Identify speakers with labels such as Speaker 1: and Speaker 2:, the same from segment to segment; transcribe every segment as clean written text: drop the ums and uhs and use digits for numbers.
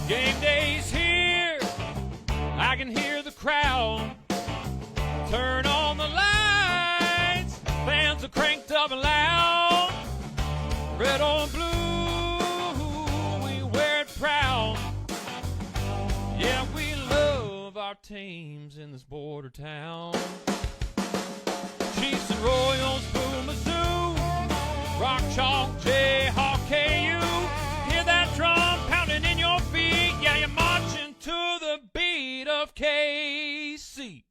Speaker 1: Game day's here, I can hear the crowd. Turn on the lights, fans are cranked up and loud. Red or blue, we wear it proud. Yeah, we love our teams in this border town. Chiefs and Royals, Boo Mizzou, Rock Chalk, Jayhawk, KU. Hear that drum pounding in your feet. Yeah, you're marching to the beat of KC.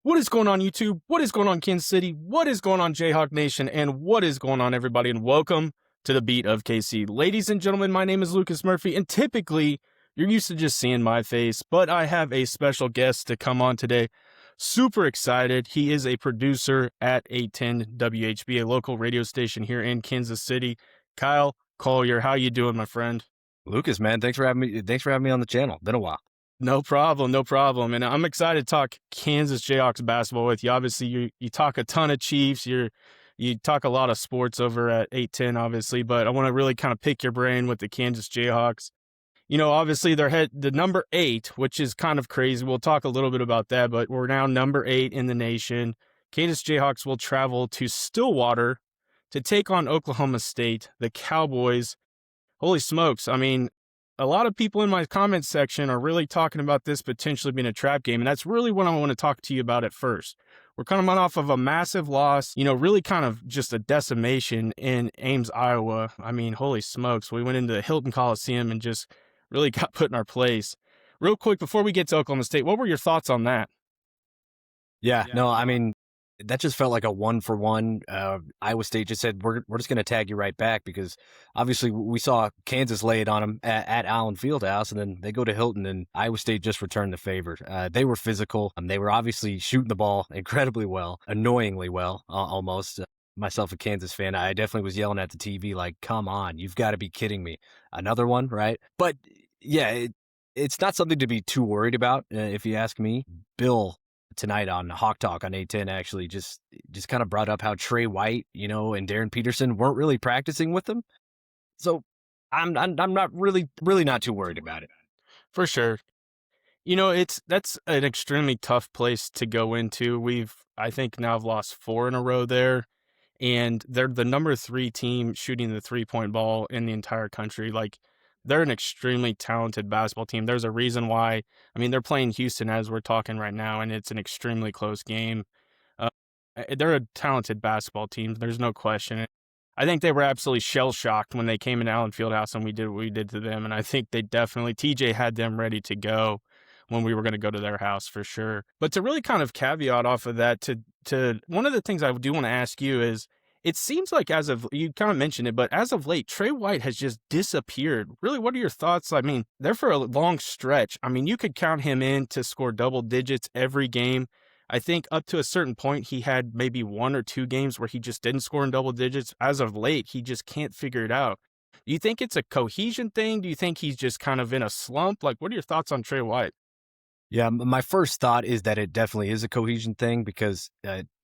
Speaker 2: What is going on, YouTube? What is going on, Kansas City? What is going on, Jayhawk Nation? And what is going on, everybody? And welcome to the Beat of KC. Ladies and gentlemen, my name is Lucas Murphy, and typically you're used to just seeing my face, but I have a special guest to come on today. Super excited. He is a producer at 810 WHB, a local radio station here in Kansas City. Kyle Collier, how you doing, my friend?
Speaker 3: Lucas, man, thanks for having me. Thanks for having me on the channel. Been a while.
Speaker 2: No problem, no problem. And I'm excited to talk Kansas Jayhawks basketball with you. Obviously, you talk a ton of Chiefs. You talk a lot of sports over at 810, obviously, but I want to really kind of pick your brain with the Kansas Jayhawks. You know, obviously, they're the number 8, which is kind of crazy. We'll talk a little bit about that, but we're now number 8 in the nation. Kansas Jayhawks will travel to Stillwater to take on Oklahoma State, the Cowboys. Holy smokes. I mean, a lot of people in my comments section are really talking about this potentially being a trap game, and that's really what I want to talk to you about at first. We're coming off of a massive loss, you know, really kind of just a decimation in Ames, Iowa. I mean, holy smokes. We went into the Hilton Coliseum and just really got put in our place. Real quick, before we get to Oklahoma State, what were your thoughts on that?
Speaker 3: Yeah, no, I mean, that just felt like a 1-for-1. Iowa State just said, we're just going to tag you right back, because obviously we saw Kansas lay it on them at Allen Fieldhouse, and then they go to Hilton, and Iowa State just returned the favor. They were physical. They were obviously shooting the ball incredibly well, annoyingly well, almost. Myself, a Kansas fan, I definitely was yelling at the TV like, come on, you've got to be kidding me. Another one, right? But yeah, it's not something to be too worried about, if you ask me. Bill tonight on Hawk Talk on 810 actually just kind of brought up how Trey White, you know, and Darren Peterson weren't really practicing with them. So I'm not really not too worried about it.
Speaker 2: For sure. You know, that's an extremely tough place to go into. I think now have lost 4 in a row there. And they're the number 3 team shooting the three-point ball in the entire country. Like, they're an extremely talented basketball team. There's a reason why. I mean, they're playing Houston as we're talking right now, and it's an extremely close game. They're a talented basketball team. There's no question. I think they were absolutely shell-shocked when they came in Allen Fieldhouse and we did what we did to them. And I think they definitely, TJ had them ready to go when we were going to go to their house for sure. But to really kind of caveat off of that, to one of the things I do want to ask you is, it seems like you kind of mentioned it, but as of late, Trey White has just disappeared. Really, what are your thoughts? I mean, they're for a long stretch. I mean, you could count him in to score double digits every game. I think up to a certain point, he had maybe 1 or 2 games where he just didn't score in double digits. As of late, he just can't figure it out. Do you think it's a cohesion thing? Do you think he's just kind of in a slump? Like, what are your thoughts on Trey White?
Speaker 3: Yeah, my first thought is that it definitely is a cohesion thing, because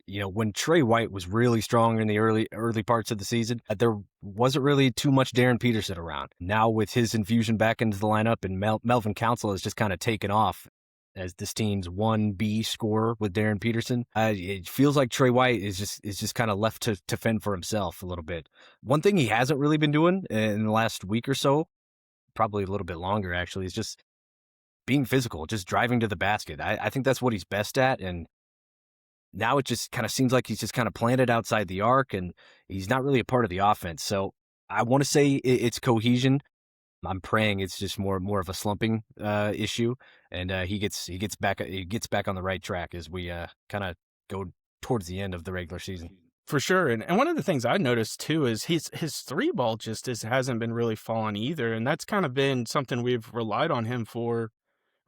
Speaker 3: you know, when Trey White was really strong in the early parts of the season, there wasn't really too much Darren Peterson around. Now with his infusion back into the lineup, and Melvin Council has just kind of taken off as this team's 1B scorer with Darren Peterson, it feels like Trey White is just kind of left to fend for himself a little bit. One thing he hasn't really been doing in the last week or so, probably a little bit longer actually, is just being physical, just driving to the basket. I think that's what he's best at, and now it just kind of seems like he's just kind of planted outside the arc, and he's not really a part of the offense. So I want to say it's cohesion. I'm praying it's just more of a slumping issue, and he gets back on the right track as we kind of go towards the end of the regular season.
Speaker 2: For sure. And one of the things I noticed too is his 3-ball just hasn't been really falling either, and that's kind of been something we've relied on him for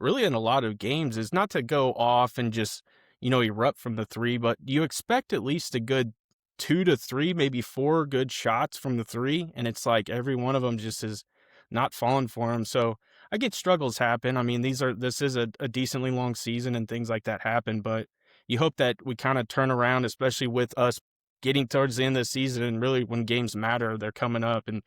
Speaker 2: really in a lot of games, is not to go off and just, you know, erupt from the 3, but you expect at least a good 2 to 3, maybe 4 good shots from the 3, and it's like every one of them just is not falling for him. So I get struggles happen. I mean, this is a decently long season and things like that happen, but you hope that we kind of turn around, especially with us getting towards the end of the season, and really when games matter, they're coming up. And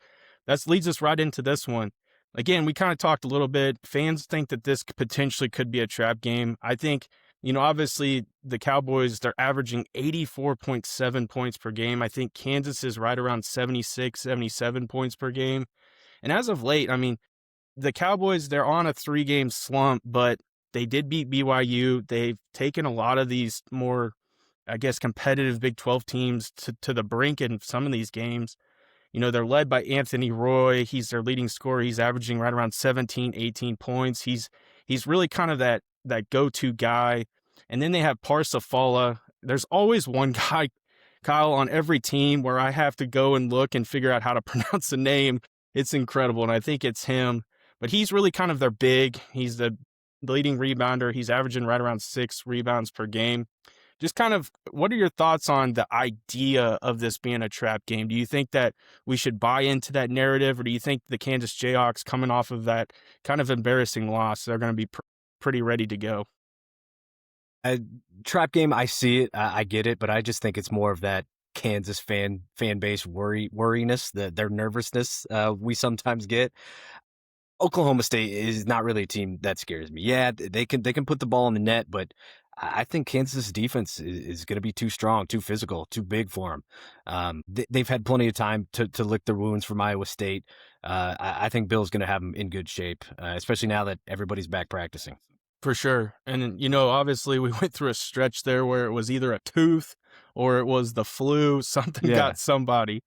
Speaker 2: that leads us right into this one. again, we kind of talked a little bit. Fans think that this potentially could be a trap game. I think, obviously the Cowboys, they're averaging 84.7 points per game. I think Kansas is right around 76, 77 points per game. And as of late, I mean, the Cowboys, they're on a 3-game slump, but they did beat BYU. They've taken a lot of these more, I guess, competitive Big 12 teams to the brink in some of these games. They're led by Anthony Roy. He's their leading scorer. He's averaging right around 17, 18 points. He's really kind of that go-to guy. And then they have Parsifala. There's always one guy, Kyle, on every team where I have to go and look and figure out how to pronounce the name. It's incredible, and I think it's him. But he's really kind of their big. He's the leading rebounder. He's averaging right around 6 rebounds per game. Just kind of, what are your thoughts on the idea of this being a trap game? Do you think that we should buy into that narrative, or do you think the Kansas Jayhawks, coming off of that kind of embarrassing loss, they're going to be pretty ready to go?
Speaker 3: Trap game, I see it, I get it, but I just think it's more of that Kansas fan base worriness, their nervousness we sometimes get. Oklahoma State is not really a team that scares me. Yeah, they can put the ball in the net, but I think Kansas' defense is going to be too strong, too physical, too big for them. They've had plenty of time to lick their wounds from Iowa State. I think Bill's going to have them in good shape, especially now that everybody's back practicing.
Speaker 2: For sure. And, obviously we went through a stretch there where it was either a tooth or it was the flu. Something got somebody.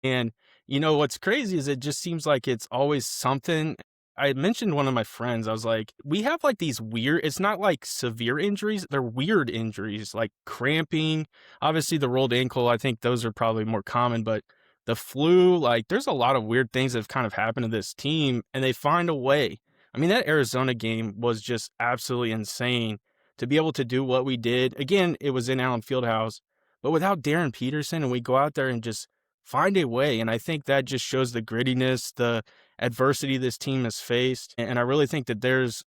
Speaker 2: And, what's crazy is it just seems like it's always something. I mentioned one of my friends. I was like, we have like these weird, it's not like severe injuries. They're weird injuries, like cramping. Obviously the rolled ankle, I think those are probably more common, but the flu, like there's a lot of weird things that have kind of happened to this team, and they find a way. I mean, that Arizona game was just absolutely insane to be able to do what we did. Again, it was in Allen Fieldhouse, but without Darren Peterson, and we go out there and just find a way. And I think that just shows the grittiness, the adversity this team has faced. And I really think that there's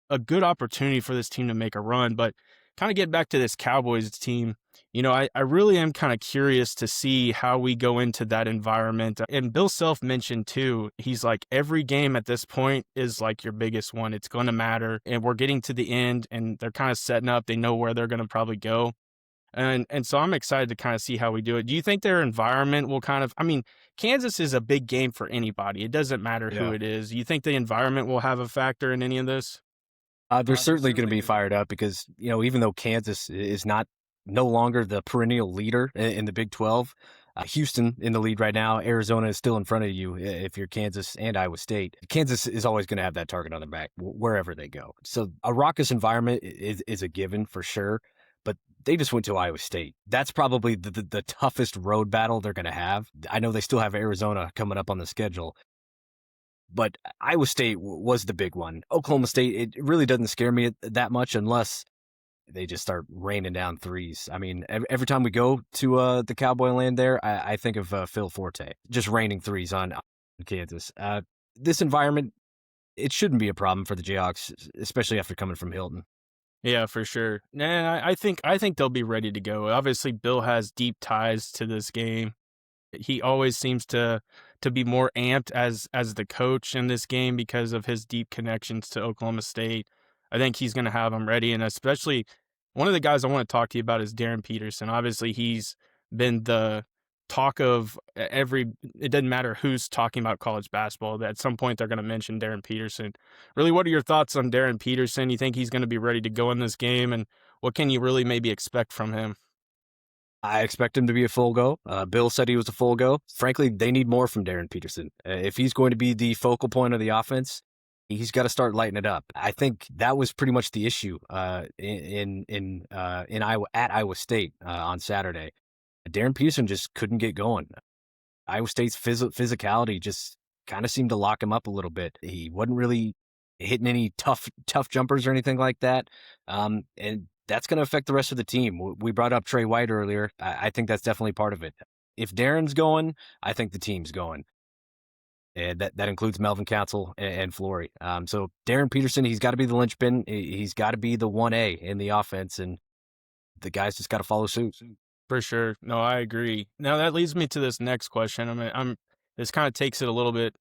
Speaker 2: a good opportunity for this team to make a run. But kind of get back to this Cowboys team, I really am kind of curious to see how we go into that environment. And Bill Self mentioned too, he's like, every game at this point is like your biggest one. It's going to matter. And we're getting to the end, and they're kind of setting up. They know where they're going to probably go. And so I'm excited to kind of see how we do it. Do you think their environment will Kansas is a big game for anybody. It doesn't matter who it is. You think the environment will have a factor in any of this?
Speaker 3: They're certainly going to be fired up because, even though Kansas is no longer the perennial leader in the Big 12, Houston in the lead right now, Arizona is still in front of you if you're Kansas and Iowa State. Kansas is always going to have that target on their back wherever they go. So a raucous environment is a given for sure, but they just went to Iowa State. That's probably the toughest road battle they're going to have. I know they still have Arizona coming up on the schedule, but Iowa State was the big one. Oklahoma State, it really doesn't scare me that much unless they just start raining down threes. I mean, every time we go to the Cowboy land there, I think of Phil Forte, just raining threes on Kansas. This environment, it shouldn't be a problem for the Jayhawks, especially after coming from Hilton.
Speaker 2: Yeah, for sure. Nah, I think they'll be ready to go. Obviously, Bill has deep ties to this game. He always seems to be more amped as the coach in this game because of his deep connections to Oklahoma State. I think he's going to have them ready, and especially one of the guys I want to talk to you about is Darren Peterson. Obviously, he's been the talk of it doesn't matter who's talking about college basketball. At some point, they're going to mention Darren Peterson. Really, what are your thoughts on Darren Peterson? You think he's going to be ready to go in this game, and what can you really maybe expect from him?
Speaker 3: I expect him to be a full go. Bill said he was a full go. Frankly, they need more from Darren Peterson. If he's going to be the focal point of the offense, he's got to start lighting it up. I think that was pretty much the issue in Iowa at Iowa State on Saturday. Darren Peterson just couldn't get going. Iowa State's physicality just kind of seemed to lock him up a little bit. He wasn't really hitting any tough jumpers or anything like that, and that's going to affect the rest of the team. We brought up Trey White earlier. I think that's definitely part of it. If Darren's going, I think the team's going. And that includes Melvin Council and Flory. So Darren Peterson, he's got to be the linchpin. He's got to be the 1A in the offense, and the guys just got to follow suit.
Speaker 2: For sure. No, I agree. Now that leads me to this next question. I'm this kind of takes it a little bit,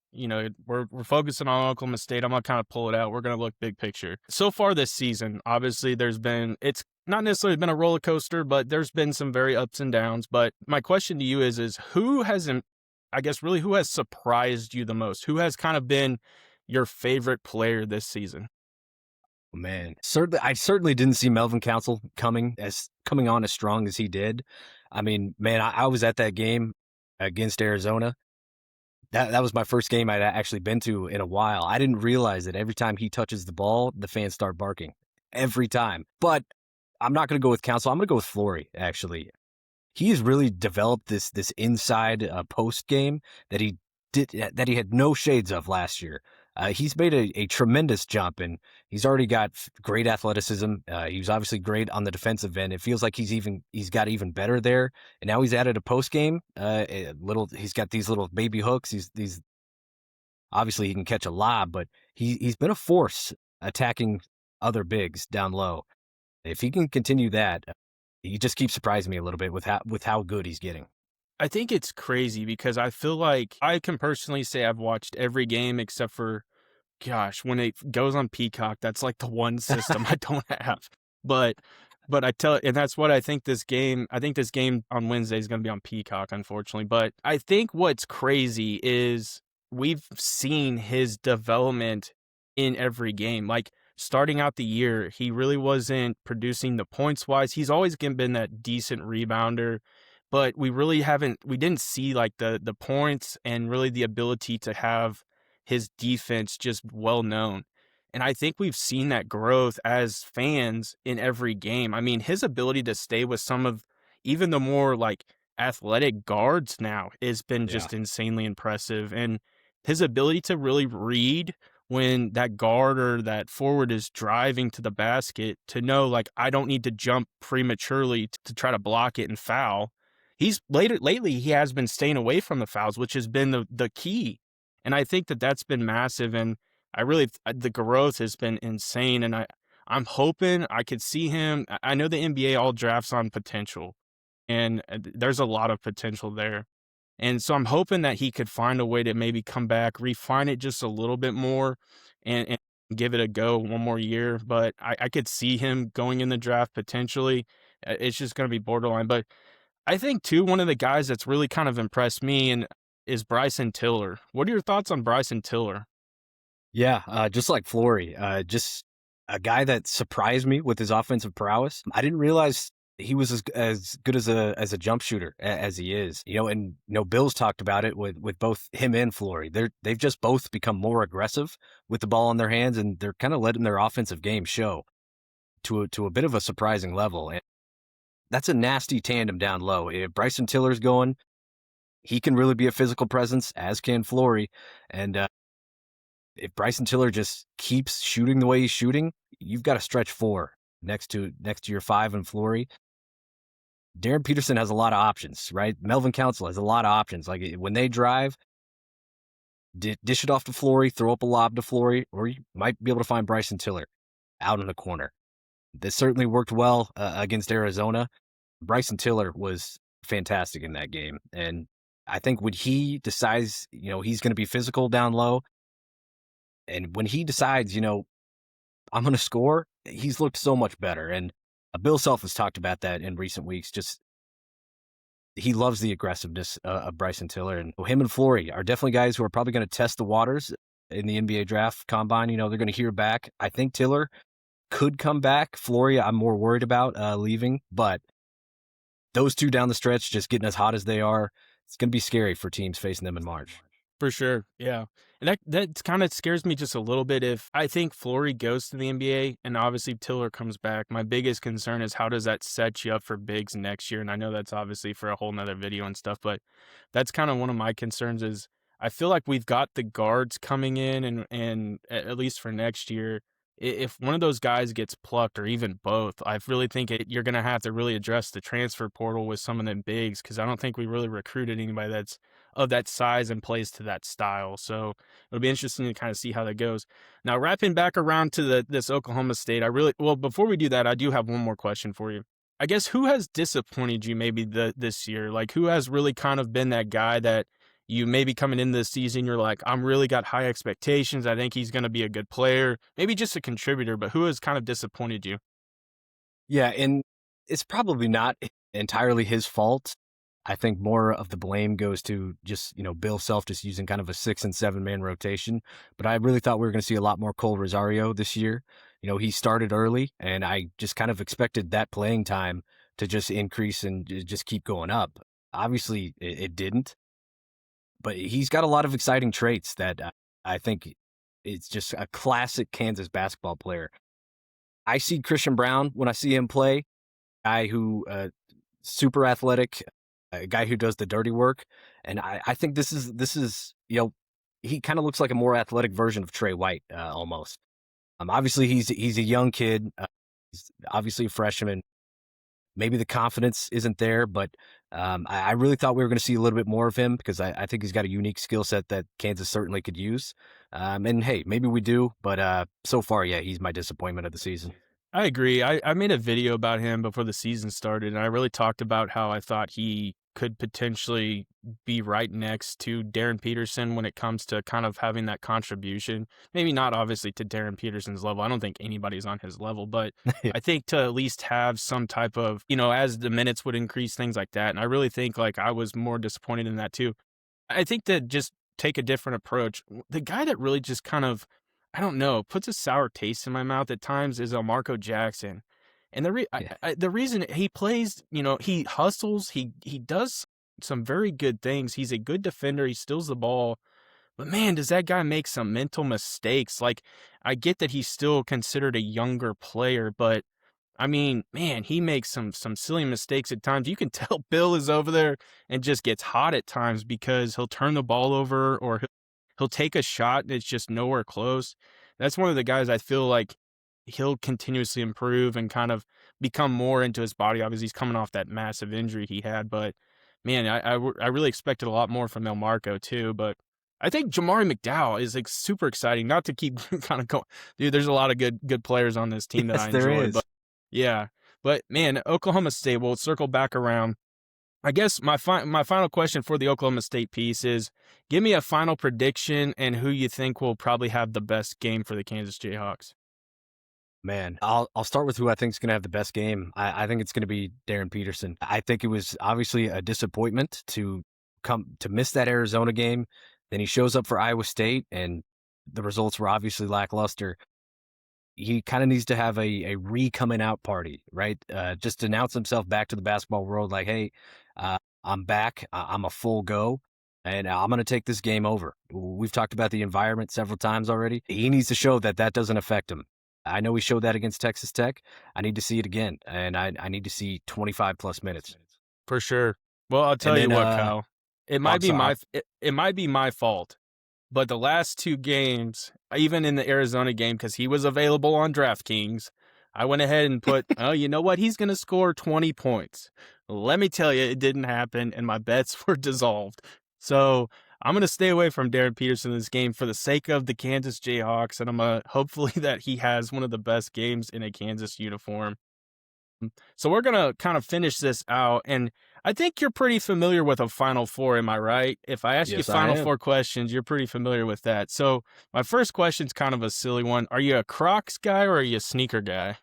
Speaker 2: we're focusing on Oklahoma State. I'm going to kind of pull it out. We're going to look big picture. So far this season, obviously it's not necessarily been a roller coaster, but there's been some very ups and downs. But my question to you is who who has surprised you the most? Who has kind of been your favorite player this season?
Speaker 3: Man, I certainly didn't see Melvin Council coming on as strong as he did. I mean, man, I was at that game against Arizona. That was my first game I'd actually been to in a while. I didn't realize that every time he touches the ball, the fans start barking every time. But I'm not going to go with Council. I'm going to go with Flory, actually. He's really developed this inside post game that he had no shades of last year. He's made a tremendous jump, and he's already got great athleticism. He was obviously great on the defensive end. It feels like he's got even better there. And now he's added a post game. He's got these little baby hooks. These obviously he can catch a lob, but he's been a force attacking other bigs down low. If he can continue that, he just keeps surprising me a little bit with how good he's getting.
Speaker 2: I think it's crazy because I feel like I can personally say I've watched every game except for, when it goes on Peacock, that's like the one system I don't have. But and that's what I think this game on Wednesday is going to be on Peacock, unfortunately. But I think what's crazy is we've seen his development in every game. Like starting out the year, he really wasn't producing the points wise. He's always been that decent rebounder. But we didn't see like the points and really the ability to have his defense just well known. And I think we've seen that growth as fans in every game. I mean, his ability to stay with some of even the more like athletic guards now has been just insanely impressive. And his ability to really read when that guard or that forward is driving to the basket to know, like, I don't need to jump prematurely to try to block it and foul. Lately, he has been staying away from the fouls, which has been the key. And I think that's been massive. And the growth has been insane. And I'm hoping I could see him. I know the NBA all drafts on potential, and there's a lot of potential there. And so I'm hoping that he could find a way to maybe come back, refine it just a little bit more and give it a go one more year. But I could see him going in the draft potentially. It's just going to be borderline. But I think, too, one of the guys that's really kind of impressed me is Bryson Tiller. What are your thoughts on Bryson Tiller?
Speaker 3: Yeah, just like Flory, just a guy that surprised me with his offensive prowess. I didn't realize he was as good as a jump shooter as he is. And Bill's talked about it with both him and Flory. They've just both become more aggressive with the ball in their hands, and they're kind of letting their offensive game show to a bit of a surprising level. And that's a nasty tandem down low. If Bryson Tiller's going, he can really be a physical presence, as can Flory. And if Bryson Tiller just keeps shooting the way he's shooting, you've got a stretch four next to your five and Flory. Darren Peterson has a lot of options, right? Melvin Council has a lot of options. Like when they drive, dish it off to Flory, throw up a lob to Flory, or you might be able to find Bryson Tiller out in the corner. This certainly worked well against Arizona. Bryson Tiller was fantastic in that game. And I think when he decides, he's going to be physical down low, and when he decides, I'm going to score, he's looked so much better. And Bill Self has talked about that in recent weeks. Just he loves the aggressiveness of Bryson Tiller. And him and Flory are definitely guys who are probably going to test the waters in the NBA draft combine. They're going to hear back. I think Tiller could come back. Flory, I'm more worried about leaving. But those two down the stretch, just getting as hot as they are, it's going to be scary for teams facing them in March.
Speaker 2: For sure, yeah. And that kind of scares me just a little bit. If I think Flory goes to the NBA and obviously Tiller comes back, my biggest concern is how does that set you up for bigs next year? And I know that's obviously for a whole nother video and stuff, but that's kind of one of my concerns is I feel like we've got the guards coming in and at least for next year, if one of those guys gets plucked or even both, I really think you're going to have to really address the transfer portal with some of them bigs because I don't think we really recruited anybody that's of that size and plays to that style. So it'll be interesting to kind of see how that goes. Now, wrapping back around to this Oklahoma State, before we do that, I do have one more question for you. I guess who has disappointed you maybe this year? Like who has really kind of been that guy that you maybe coming into the season, you're like, I'm really got high expectations. I think he's going to be a good player, maybe just a contributor, but who has kind of disappointed you?
Speaker 3: Yeah, and it's probably not entirely his fault. I think more of the blame goes to just, Bill Self just using kind of a 6 and 7 man rotation. But I really thought we were going to see a lot more Cole Rosario this year. He started early, and I just kind of expected that playing time to just increase and just keep going up. Obviously, it didn't, but he's got a lot of exciting traits that I think it's just a classic Kansas basketball player. I see Christian Brown when I see him play, guy who super athletic, a guy who does the dirty work, and I think this is he kind of looks like a more athletic version of Trey White almost. Obviously he's a young kid, he's obviously a freshman. Maybe the confidence isn't there, but I really thought we were going to see a little bit more of him because I think he's got a unique skill set that Kansas certainly could use. And hey, maybe we do, but so far, yeah, he's my disappointment of the season.
Speaker 2: I agree. I made a video about him before the season started, and I really talked about how I thought he could potentially be right next to Darren Peterson when it comes to kind of having that contribution. Maybe not obviously to Darren Peterson's level. I don't think anybody's on his level, but I think to at least have some type of, as the minutes would increase, things like that. And I really think like I was more disappointed in that too. I think to just take a different approach, the guy that really just kind of, I don't know, puts a sour taste in my mouth at times is Marco Jackson. And the reason he plays, he hustles, he does some very good things. He's a good defender. He steals the ball. But man, does that guy make some mental mistakes? Like, I get that he's still considered a younger player, but I mean, man, he makes some silly mistakes at times. You can tell Bill is over there and just gets hot at times because he'll turn the ball over or he'll take a shot and it's just nowhere close. That's one of the guys I feel like he'll continuously improve and kind of become more into his body. Obviously, he's coming off that massive injury he had, but man, I really expected a lot more from El Marco too. But I think Jamari McDowell is like super exciting. Not to keep kind of going, dude. There's a lot of good players on this team that I enjoy.
Speaker 3: There is.
Speaker 2: But yeah, but man, Oklahoma State. We'll circle back around. I guess my final question for the Oklahoma State piece is, give me a final prediction and who you think will probably have the best game for the Kansas Jayhawks.
Speaker 3: Man, I'll start with who I think is going to have the best game. I think it's going to be Darren Peterson. I think it was obviously a disappointment to miss that Arizona game. Then he shows up for Iowa State, and the results were obviously lackluster. He kind of needs to have a coming out party, right? Just announce himself back to the basketball world like, hey, I'm back. I'm a full go, and I'm going to take this game over. We've talked about the environment several times already. He needs to show that doesn't affect him. I know he showed that against Texas Tech. I need to see it again, and I need to see 25-plus minutes.
Speaker 2: For sure. Well, I'll tell you what, Kyle. It might be my fault, but the last two games, even in the Arizona game, because he was available on DraftKings, I went ahead and put, oh, you know what? He's going to score 20 points. Let me tell you, it didn't happen, and my bets were dissolved. So I'm going to stay away from Darren Peterson in this game for the sake of the Kansas Jayhawks, and I'm going to hopefully that he has one of the best games in a Kansas uniform. So we're going to kind of finish this out, and I think you're pretty familiar with a Final Four, am I right? If I ask you Final Four questions, you're pretty familiar with that. So my first question is kind of a silly one. Are you a Crocs guy or are you a sneaker guy?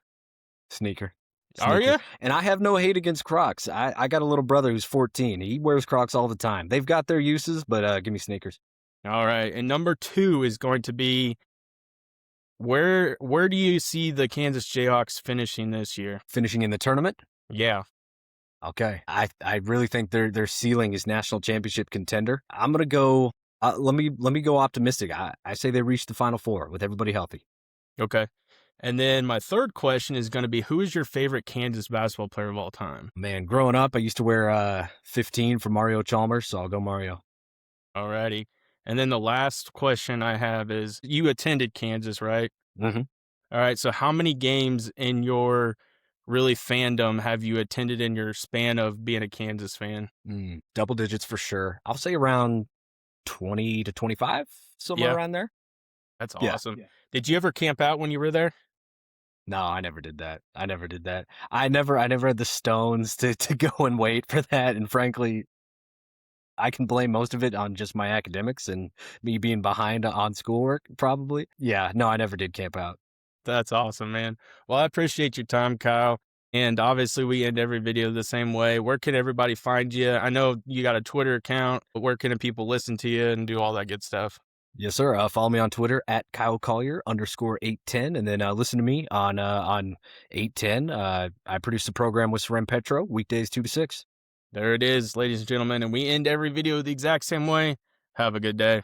Speaker 3: Sneaker.
Speaker 2: Are you?
Speaker 3: And I have no hate against Crocs. I got a little brother who's 14. He wears Crocs all the time. They've got their uses, but give me sneakers.
Speaker 2: All right. And number 2 is going to be, where do you see the Kansas Jayhawks finishing this year?
Speaker 3: Finishing in the tournament?
Speaker 2: Yeah.
Speaker 3: Okay. I really think their ceiling is national championship contender. I'm going to go, let me go optimistic. I say they reach the Final Four with everybody healthy.
Speaker 2: Okay. And then my third question is going to be, who is your favorite Kansas basketball player of all time?
Speaker 3: Man, growing up, I used to wear 15 for Mario Chalmers, so I'll go Mario.
Speaker 2: All righty. And then the last question I have is, you attended Kansas, right?
Speaker 3: Mm-hmm.
Speaker 2: All right. So how many games in your really fandom have you attended in your span of being a Kansas fan?
Speaker 3: Double digits for sure. I'll say around 20 to 25, somewhere around there.
Speaker 2: That's awesome. Yeah. Did you ever camp out when you were there?
Speaker 3: No, I never did that. I never had the stones to go and wait for that. And frankly, I can blame most of it on just my academics and me being behind on schoolwork, probably. Yeah, no, I never did camp out.
Speaker 2: That's awesome, man. Well, I appreciate your time, Kyle. And obviously, we end every video the same way. Where can everybody find you? I know you got a Twitter account, but where can people listen to you and do all that good stuff?
Speaker 3: Yes, sir. Follow me on Twitter at Kyle Collier _810, and then listen to me on 810. I produce the program with Seren Petro weekdays 2 to 6.
Speaker 2: There it is, ladies and gentlemen. And we end every video the exact same way. Have a good day.